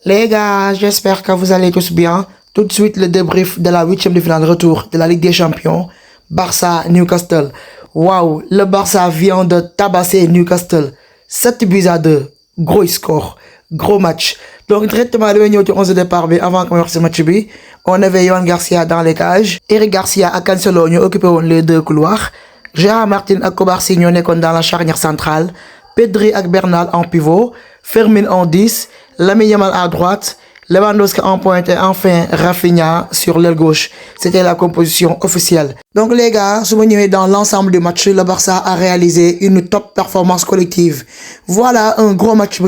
Les gars, j'espère que vous allez tous bien. Tout de suite, le débrief de la huitième de finale retour de la Ligue des Champions. Barça-Newcastle. Waouh, le Barça vient de tabasser Newcastle. 7 buts à 2. Gros score. Gros match. Donc, directement, le ñëw ci 11 de départ bi avant qu'on wax ce match bi, on avait Yohan Garcia dans les cages. Eric Garcia et Cancelo ñoo occupé les deux couloirs. Gérard Martin et Kobarsi ñoo nekkoon dans la charnière centrale. Pedri et Bernal en pivot. Fermin en 10. Lamine Yamal à droite. Lewandowski en pointe et enfin Rafinha sur l'aile gauche. C'était la composition officielle. Donc les gars, si vous venez dans l'ensemble du match, le Barça a réalisé une top performance collective. Voilà un gros match.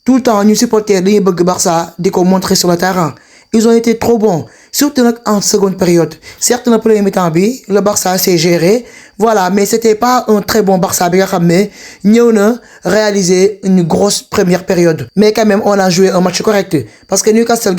Tout le temps, nous supporters de Barça de montrer sur le terrain. Ils ont été trop bons, surtout en seconde période. Certes, dans le premier mi-temps, le Barça s'est géré, voilà, mais c'était pas un très bon Barça. Nous avons réalisé une grosse première période. Mais quand même, on a joué un match correct. Parce que Newcastle,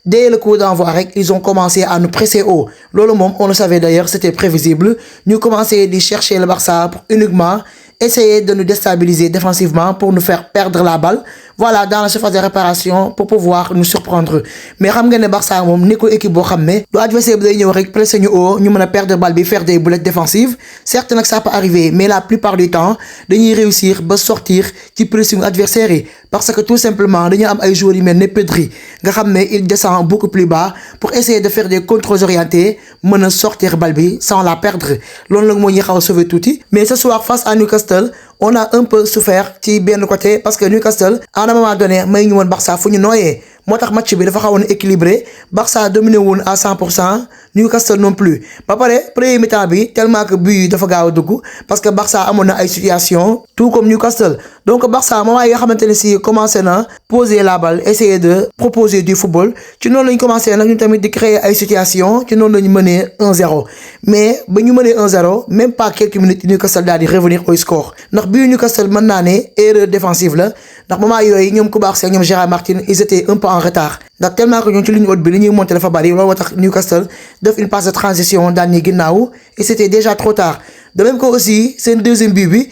dès le coup d'envoi, ils ont commencé à nous presser haut. On le savait d'ailleurs, c'était prévisible. Nous commençons à chercher le Barça pour uniquement essayer de nous déstabiliser défensivement pour nous faire perdre la balle. Voilà, dans la surface de réparation pour pouvoir nous surprendre. Mais xam nga ne Barça moom ni ko équipe boo xam ne lu adversaire bi day ñëw rek presser ñu haut ñu mën a perdre balle bi faire des boulettes défensives. Certes nag ça peut arriver, mais la plupart du temps dañuy réussir ba sortir ci pressing adversaire yi parce que tout simplement dañu am ay joueurs yu mel ne Pedri nga xam ne il descend beaucoup plus bas pour essayer de faire des contrôles orientés mën a sortir balle bi sans la perdre. Loolu nag moo ñuy xaw a sauver tuuti. Mais ce soir face à Newcastle, on a un peu souffert ci benn côté parce que Newcastle à un moment donné may ñu woon Barça fu ñu nooyee moo tax match bi dafa xawoon équilibré. Barça dominé woon à 100%, Newcastle non plus. Ba pare premier mi-temps bi tellement que but dafa gaaw a dugg parce que Barça amoon na ay situation tout comme Newcastle. Donc Barça moment yi nga xamante ne si commencé na poser la balle, essayer de proposer du football ci noonu lañ commencé nag ñu tamit di créer ay situation ci noonu lañu mënee 1-0. Mais ba ñu mënee 1-0 même pas quelques minutes Newcastle daal di revenir au score ndax bii Newcastle mën naa ne erreur défensive la ndax moment yooyu ñoom Kobarsi ak ñoom Gérard Martin ils étaient un peu en retard ndax tellement que ñoom ci ligne haute bi li ñuy monter dafa bari loolu moo tax Newcastle def une passe de transition daan ni ginnaaw et c'était déjà trop tard. De même que aussi c'est un deuxième but bi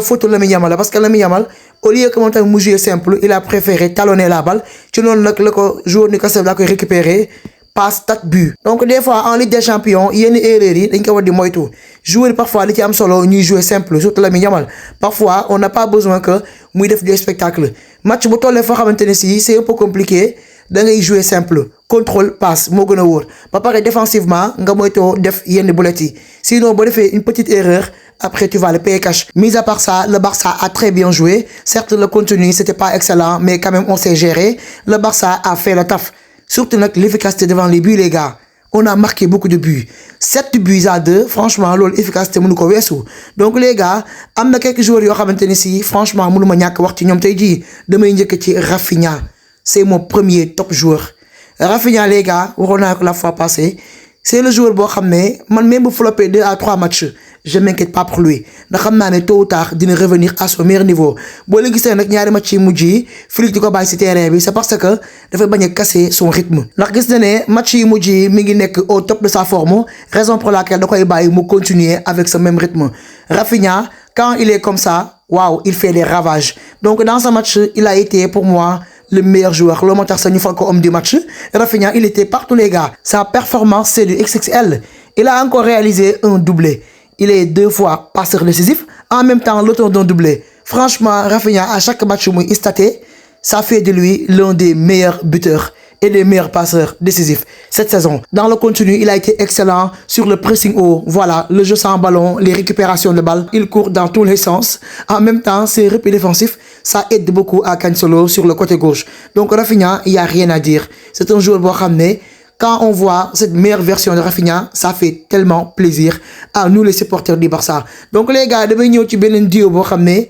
faute Lamine Yamal parce que Lamine Yamal au lieu que moom tamit mu jouer simple il a préféré talonner la balle ci noonu nag la ko joueur Newcastle daa koy récupérer passe tat but. Donc des fois en Ligue des Champions yenn erreurs yi dañ ko war di moytu joueur parfois li ci am solo ñuy jouer simple surtout Lamine Yamal parfois on n'a pas besoin que muy def du spectacle. Match bu tollee foo xamante ne si c'est un peu compliqué da ngay jouer simple contrôle passe moo gën a wóor ba pare défensivement nga moytoo def yenn boulettes yi sinon boo defee une petite erreur après tu vas le payer cash. Mis à part ça, le Barça a très bien joué. Certes le contenu c'était pas excellent mais quand même on s'est géré. Le Barça a fait le taf. Surtout l'efficacité devant les buts les gars. On a marqué beaucoup de buts. 7 buts à 2, franchement, l'efficacité mënu ko weesu. Donc les gars, am na quelques joueurs yoo xamante ne si franchement mënu ma ñàkk wax ci ñoom tey jii damay njëkk ci Rafinha. C'est mon premier top joueur. Rafinha les gars, waxoon naa ko la fois passée, c'est le joueur boo xam ne man même bu floppé 2 à 3 matchs, je m'inquiète pas pour lui ndax xam naa ne tôt ou tard dina revenir à son meilleur niveau. Boo la gisee nag ñaari match yi mujj yi Flick di ko bàyyi ci terrain bi c'est parce que dafay bañ a casser son rythme ndax gis na ne match yi mujj yi mi ngi nekk au top de sa forme, raison pour laquelle da koy bàyyi mu continuer avec ce même rythme. Rafinha quand il est comme ça, waouh, il fait des ravages. Donc dans ce match il a été pour moi le meilleur joueur. Le monteur ñu fal ko homme du match. Rafinha il était partout les gars. Sa performance c'est du XXL. Il a encore réalisé un doublé. Il est 2 fois passeur décisif, en même temps l'auteur d'un doublé. Franchement, Rafinha, à chaque match où il staté, ça fait de lui l'un des meilleurs buteurs et des meilleurs passeurs décisifs cette saison. Dans le contenu, il a été excellent sur le pressing haut. Voilà, le jeu sans ballon, les récupérations de balles. Il court dans tous les sens. En même temps, ses replis défensifs, ça aide beaucoup à Cancelo sur le côté gauche. Donc Rafinha, il n'y a rien à dire. C'est un joueur bon ramener. Quand on voit cette meilleure version de Rafinha, ça fait tellement plaisir à nous les supporters du Barça. Donc les gars, damay ñëw ci beneen duo boo xam ne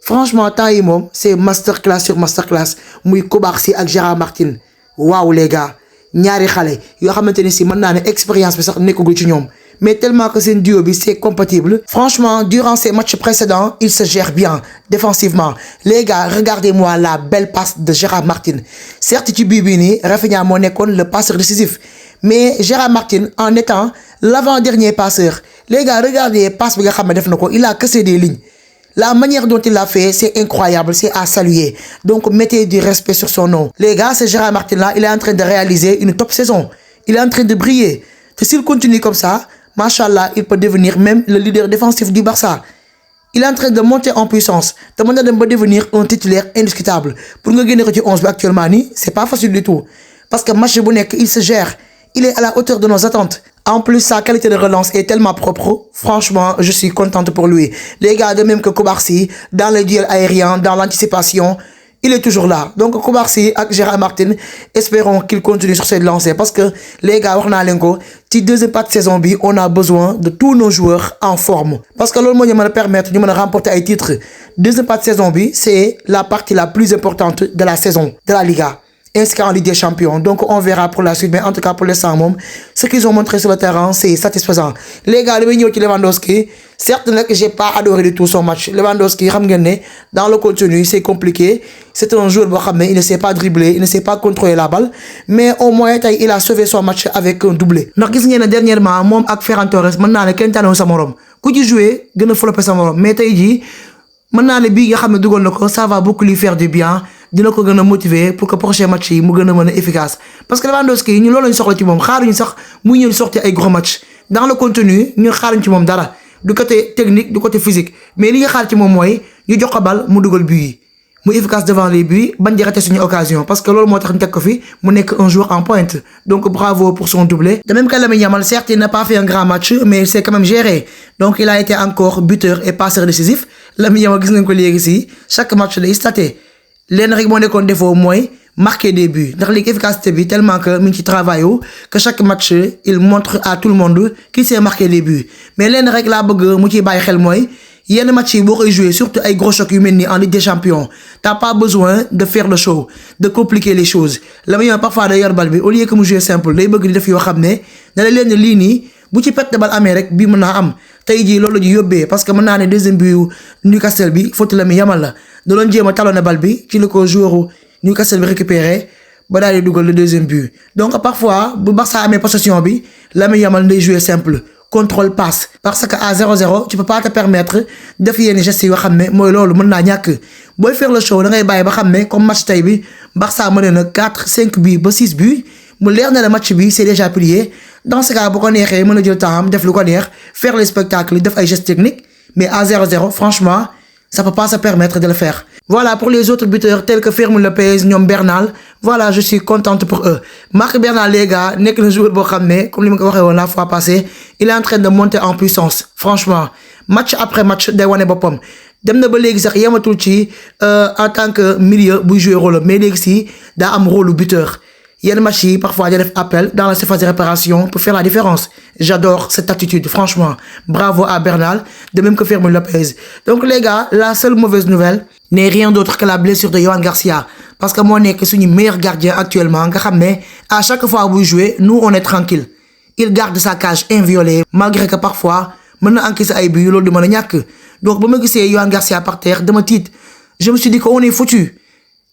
franchement temps yi moom c'est masterclass sur masterclass muy Kobarsi ak Gérard Martin. Waaw les gars, ñaari xale yoo xamante ne si mën naa ne expérience bi sax nekkagul ci ñoom. Mais tellement que c'est un duo c'est compatible. Franchement, durant ces matchs précédents, il se gère bien défensivement. Les gars, regardez-moi la belle passe de Gérard Martin. Certes, tu bibini, Rafinha moo nekkoon le passeur décisif. Mais Gérard Martin, en étant l'avant-dernier passeur, les gars, regardez passe bi nga xam ne def na ko, il a cassé des lignes. La manière dont il l'a fait, c'est incroyable, c'est à saluer. Donc, mettez du respect sur son nom. Les gars, ce Gérard Martin-là, il est en train de réaliser une top saison. Il est en train de briller. Et s'il continue comme ça, machallah, il peut devenir même le leader défensif du Barça. Il est en train de monter en puissance. Il va devenir un titulaire indiscutable. Pour nous gagner le 11 actuellement, c'est pas facile du tout. Parce que match Bonek, il se gère. Il est à la hauteur de nos attentes. En plus, sa qualité de relance est tellement propre. Franchement, je suis contente pour lui. Les gars, de même que Koubarsi, dans les duels aériens, dans l'anticipation, il est toujours là. Donc, Koubarsi et Gérard Martin, espérons qu'il continue sur cette lancée. Parce que, les gars, si deuxième partie de saison, on a besoin de tous nos joueurs en forme. Parce que l'autre moyen de permettre de remporter un titre. Deuxième partie de saison, c'est la partie la plus importante de la saison, de la Liga. Inscrit en Ligue des Champions. Donc, on verra pour la suite. Mais en tout cas, pour le sang, ce qu'ils ont montré sur le terrain, c'est satisfaisant. Les gars, Lewandowski, certes, que j'ai pas adoré du tout son match. Lewandowski, dans le contenu, c'est compliqué. C'est un joueur, il ne sait pas dribbler, il ne sait pas contrôler la balle. Mais au moins, il a sauvé son match avec un doublé. Donc, dernièrement, moi, avec Ferran Torres, maintenant, il y a un samorom. Quand il joue, il a flopé samorom. Mais maintenant, les billes, ça va beaucoup lui faire du bien. Dina ko gëna motiver pour que prochain match yi mu gëna mëna efficace parce que Lewandowski ñu loolu lañ soxla ci mom xaaruñu sax muy ñëw sorti ay gros match dans le contenu ñu xaaruñ ci mom dara du côté technique du côté physique mais li nga xaar ci mom moy ñu jox ko bal mu duggal but yi mu efficace devant les buts bañ di raté suñu occasion parce que loolu moo tax ñu tek ko fi mu nekk un joueur en pointe donc bravo pour son doublé de même que Lamine Yamal certes il n'a pas fait un grand match mais c'est quand même géré donc il a été encore buteur et passeur décisif Lamine Yamal gis nañ ko légui ci chaque match day staté len rek mo nekone defo moy marquer des buts ndax léegi efficacité bi tellement que mi ci travail que chaque match il montre à tout le monde qu'il sait marquer les buts mais len rek la bëgg mu ci baye xel moy yenn match yi boo koy jouer surtout ay gros chocs yu melni en Ligue des Champions t'as pas besoin de faire le show de compliquer les choses la meilleure parfois day yor bal bi au lieu que mu jouer simple day bëgg di def yo xamné da len li ni bu ci perte de bal amé rek bi mëna am tay ji lolu ji yobé parce que mëna né deuxième but Newcastle bi faute Lamine Yamal la da doon jéma talonné bal bi ci le ko joueur Newcastle bi récupéré ba daal di dugal le deuxième but donc parfois bu Barça amé possession bi Lamine Yamal day jouer simple contrôle passe parce que à 0-0 tu peux pas te permettre de faire des gestes yo xamné moy lolu mën na ñak boy faire le show da ngay baye ba xamné comme match tay bi Barça mëne na 4 5 buts ba 6 buts mu leer na le match bi c'est déjà plié dans ce cas bu ko nexé mëna jël temps def lu ko neex faire les spectacles def ay gestes techniques mais à 0-0 franchement ça peut pas se permettre de le faire. Voilà pour les autres buteurs tels que Fermin Lopez, Nyom Bernal. Voilà, je suis contente pour eux. Marc Bernal, les gars, n'est que le joueur de comme je l'ai la fois passée, il est en train de monter en puissance. Franchement, match après match, day wane bopam. Dem na ba légui sax yamatul ci en tant que milieu bu jouer rôle mais légui si da am rôle buteur. Yenn match yi parfois il y a des appels dans la surface de réparation pour faire la différence. J'adore cette attitude, franchement. Bravo à Bernal, de même que Fermin Lopez. Donc les gars, la seule mauvaise nouvelle n'est rien d'autre que la blessure de Yohan Garcia. Parce que moi, on est que le meilleur gardien actuellement. À chaque fois que vous jouez, nous, on est tranquille. Il garde sa cage inviolée, malgré que parfois, maintenant, encaisse ay buts, lolu de ñak. Donc, quand je vois Yohan Garcia par terre, de ma titre, je me suis dit qu'on est foutu.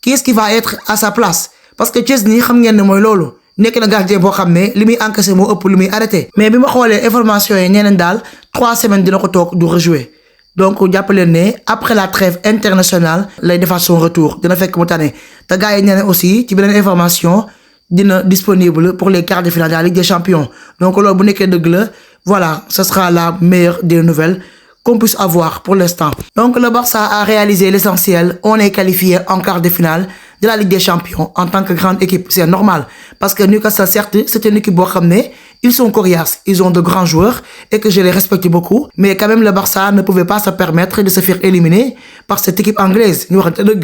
Qui est-ce qui va être à sa place? Parce que Chesney, xam ngeen ne moy lolu. Nek na gardien bo xamné limi encaissé mo ëpp limi arrêté. Mais bima xolé information yi ñeneen dal 3 semaines dina ko tok du rejouer. Donc jappalé né après la trêve internationale, lay défa son retour. Dina fekk mu tané. Ta gaay ñeneen aussi ci benen information dina disponible pour les quarts de finale de la Ligue des Champions. Donc lolu bu nekké deug la, voilà, ce sera la meilleure des nouvelles qu'on puisse avoir pour l'instant. Donc le Barça a réalisé l'essentiel, on est qualifié en quart de finale de la Ligue des Champions en tant que grande équipe, c'est normal parce que Newcastle certes, c'est une équipe bo xamné, ils sont coriaces, ils ont de grands joueurs et que je les respecte beaucoup, mais quand même le Barça ne pouvait pas se permettre de se faire éliminer par cette équipe anglaise.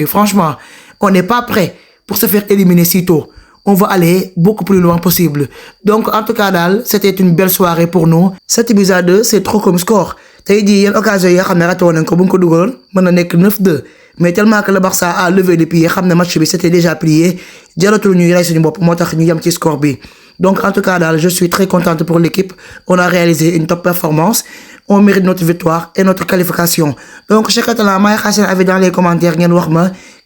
Franchement, on n'est pas prêt pour se faire éliminer si tôt. On va aller beaucoup plus loin possible. Donc, en tout cas, c'était une belle soirée pour nous. 7-2, c'est trop comme score. T'as dit, il y a une occasion, il y a un raton, il y a 9-2. Mais tellement que le Barça a levé les pieds, le match c'était déjà plié. Donc, en tout cas, je suis très contente pour l'équipe. On a réalisé une top performance. On mérite notre victoire et notre qualification. Donc, chaque fois, avait dans les commentaires,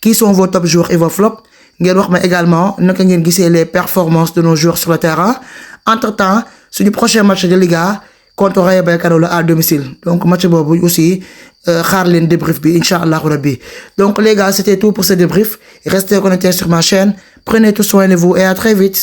qui sont vos top joueurs et vos flops. Ngeen wax ma également naka ngeen gisee les performances de nos joueurs sur le terrain. Entre-temps, sur le prochain match de Liga, contre Rayo Vallecano à domicile. Donc match bobu aussi xaar leen débrief bi inshallah rabbi. Donc les gars, c'était tout pour ce débrief. Restez connectés sur ma chaîne. Prenez tout soin de vous et à très vite.